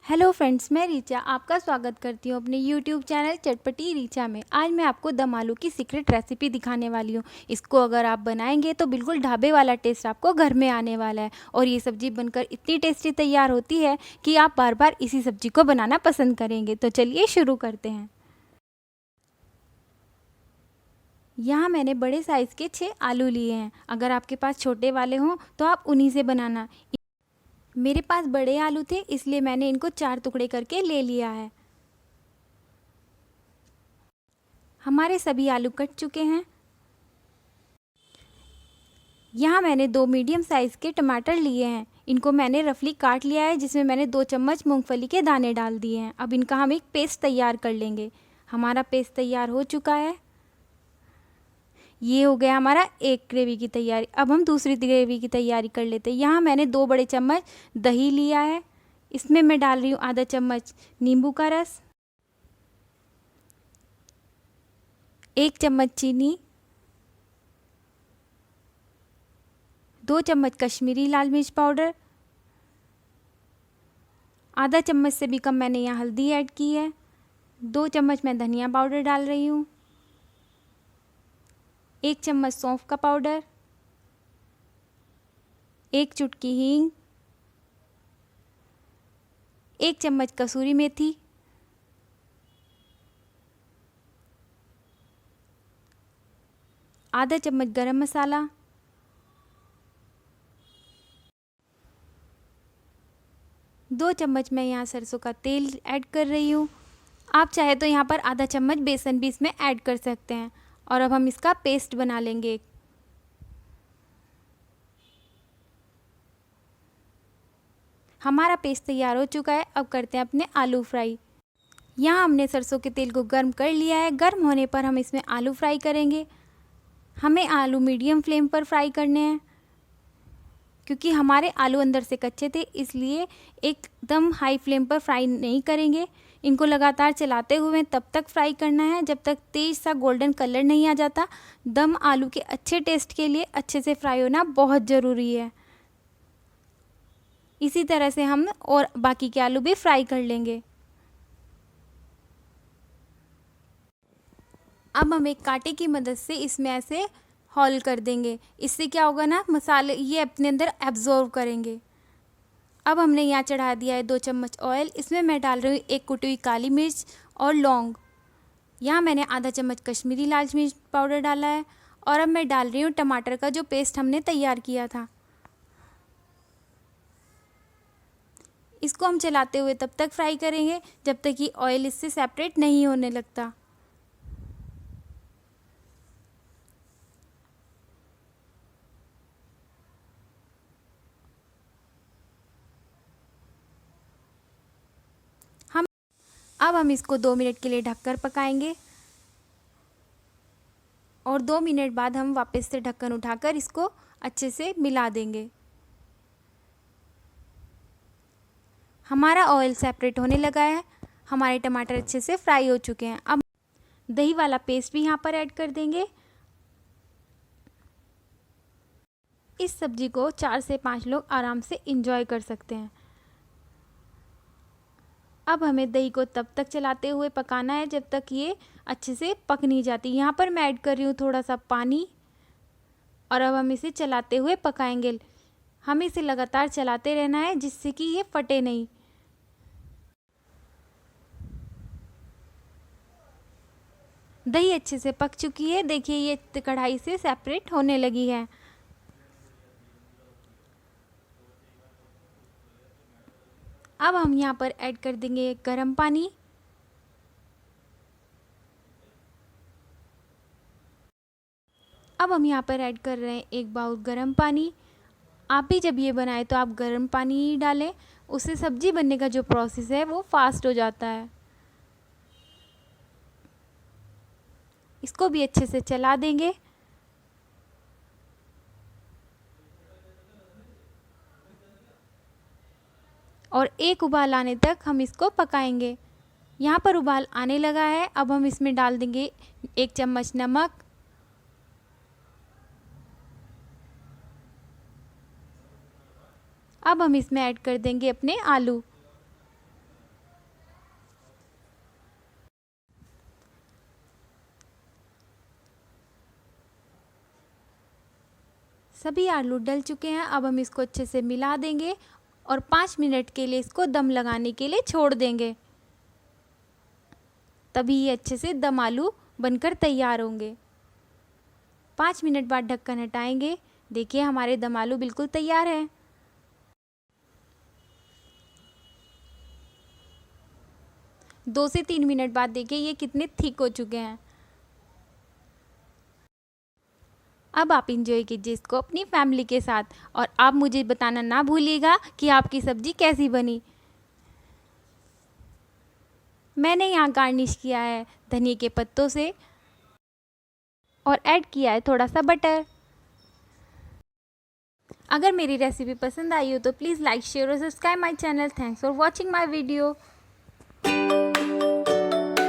Hello friends, मैं रीचा आपका स्वागत करती हूँ अपने यूट्यूब चैनल चटपटी रीचा में। आज मैं आपको दम आलू की सीक्रेट रेसिपी दिखाने वाली हूँ। इसको अगर आप बनाएंगे तो बिल्कुल ढाबे वाला टेस्ट आपको घर में आने वाला है। और ये सब्जी बनकर इतनी टेस्टी तैयार होती है कि आप बार बार इसी सब्जी को बनाना पसंद करेंगे। तो चलिए शुरू करते हैं। यहाँ मैंने बड़े साइज़ के 6 आलू लिए हैं। अगर आपके पास छोटे वाले हों तो आप उन्हीं से बनाना। मेरे पास बड़े आलू थे इसलिए मैंने इनको 4 टुकड़े करके ले लिया है। हमारे सभी आलू कट चुके हैं। यहाँ मैंने 2 मीडियम साइज़ के टमाटर लिए हैं। इनको मैंने रफली काट लिया है, जिसमें मैंने 2 चम्मच मूंगफली के दाने डाल दिए हैं। अब इनका हम एक पेस्ट तैयार कर लेंगे। हमारा पेस्ट तैयार हो चुका है। ये हो गया हमारा एक ग्रेवी की तैयारी। अब हम दूसरी ग्रेवी की तैयारी कर लेते हैं। यहाँ मैंने 2 बड़े चम्मच दही लिया है। इसमें मैं डाल रही हूँ आधा चम्मच नींबू का रस, 1 चम्मच चीनी, 2 चम्मच कश्मीरी लाल मिर्च पाउडर, आधा चम्मच से भी कम मैंने यहाँ हल्दी ऐड की है, 2 चम्मच मैं धनिया पाउडर डाल रही हूँ, 1 चम्मच सौंफ का पाउडर, 1 चुटकी हींग, 1 चम्मच कसूरी मेथी, आधा चम्मच गरम मसाला, 2 चम्मच मैं यहाँ सरसों का तेल ऐड कर रही हूँ। आप चाहे तो यहाँ पर आधा चम्मच बेसन भी इसमें ऐड कर सकते हैं। और अब हम इसका पेस्ट बना लेंगे। हमारा पेस्ट तैयार हो चुका है। अब करते हैं अपने आलू फ्राई। यहाँ हमने सरसों के तेल को गर्म कर लिया है। गर्म होने पर हम इसमें आलू फ्राई करेंगे। हमें आलू मीडियम फ्लेम पर फ्राई करने हैं, क्योंकि हमारे आलू अंदर से कच्चे थे, इसलिए एकदम हाई फ्लेम पर फ्राई नहीं करेंगे। इनको लगातार चलाते हुए तब तक फ्राई करना है जब तक तेज़ सा गोल्डन कलर नहीं आ जाता। दम आलू के अच्छे टेस्ट के लिए अच्छे से फ्राई होना बहुत ज़रूरी है। इसी तरह से हम और बाकी के आलू भी फ्राई कर लेंगे। अब हम एक कांटे की मदद से इसमें ऐसे होल कर देंगे। इससे क्या होगा ना, मसाले ये अपने अंदर एब्जॉर्व करेंगे। अब हमने यहाँ चढ़ा दिया है 2 चम्मच ऑयल। इसमें मैं डाल रही हूँ 1 कुटी हुई काली मिर्च और लौंग। यहाँ मैंने आधा चम्मच कश्मीरी लाल मिर्च पाउडर डाला है। और अब मैं डाल रही हूँ टमाटर का जो पेस्ट हमने तैयार किया था। इसको हम चलाते हुए तब तक फ्राई करेंगे जब तक कि ऑयल इससे सेपरेट नहीं होने लगता। अब हम इसको 2 मिनट के लिए ढककर पकाएंगे। और 2 मिनट बाद हम वापस से ढक्कन उठाकर इसको अच्छे से मिला देंगे। हमारा ऑयल सेपरेट होने लगा है। हमारे टमाटर अच्छे से फ्राई हो चुके हैं। अब दही वाला पेस्ट भी यहाँ पर ऐड कर देंगे। इस सब्जी को 4 से 5 लोग आराम से इंजॉय कर सकते हैं। अब हमें दही को तब तक चलाते हुए पकाना है जब तक ये अच्छे से पक नहीं जाती। यहाँ पर मैं ऐड कर रही हूँ थोड़ा सा पानी। और अब हम इसे चलाते हुए पकाएंगे। हमें इसे लगातार चलाते रहना है जिससे कि ये फटे नहीं। दही अच्छे से पक चुकी है। देखिए ये कढ़ाई से सेपरेट होने लगी है। अब हम यहाँ पर ऐड कर देंगे गरम पानी। अब हम यहाँ पर ऐड कर रहे हैं 1 बाउल गरम पानी। आप भी जब ये बनाएं तो आप गरम पानी ही डालें। उससे सब्जी बनने का जो प्रोसेस है वो फास्ट हो जाता है। इसको भी अच्छे से चला देंगे। और एक उबाल आने तक हम इसको पकाएंगे। यहाँ पर उबाल आने लगा है। अब हम इसमें डाल देंगे 1 चम्मच नमक, अब हम इसमें ऐड कर देंगे अपने आलू। सभी आलू डल चुके हैं। अब हम इसको अच्छे से मिला देंगे और 5 मिनट के लिए इसको दम लगाने के लिए छोड़ देंगे। तभी ये अच्छे से दम आलू बनकर तैयार होंगे। 5 मिनट बाद ढक्कन हटाएंगे। देखिए हमारे दम आलू बिल्कुल तैयार हैं। दो से 3 मिनट बाद देखिए ये कितने थिक हो चुके हैं। अब आप इंजॉय कीजिए इसको अपनी फैमिली के साथ और आप मुझे बताना ना भूलिएगा कि आपकी सब्जी कैसी बनी। मैंने यहाँ गार्निश किया है धनिया के पत्तों से और ऐड किया है थोड़ा सा बटर। अगर मेरी रेसिपी पसंद आई हो तो प्लीज़ लाइक शेयर और subscribe my channel. Thanks for watching my video.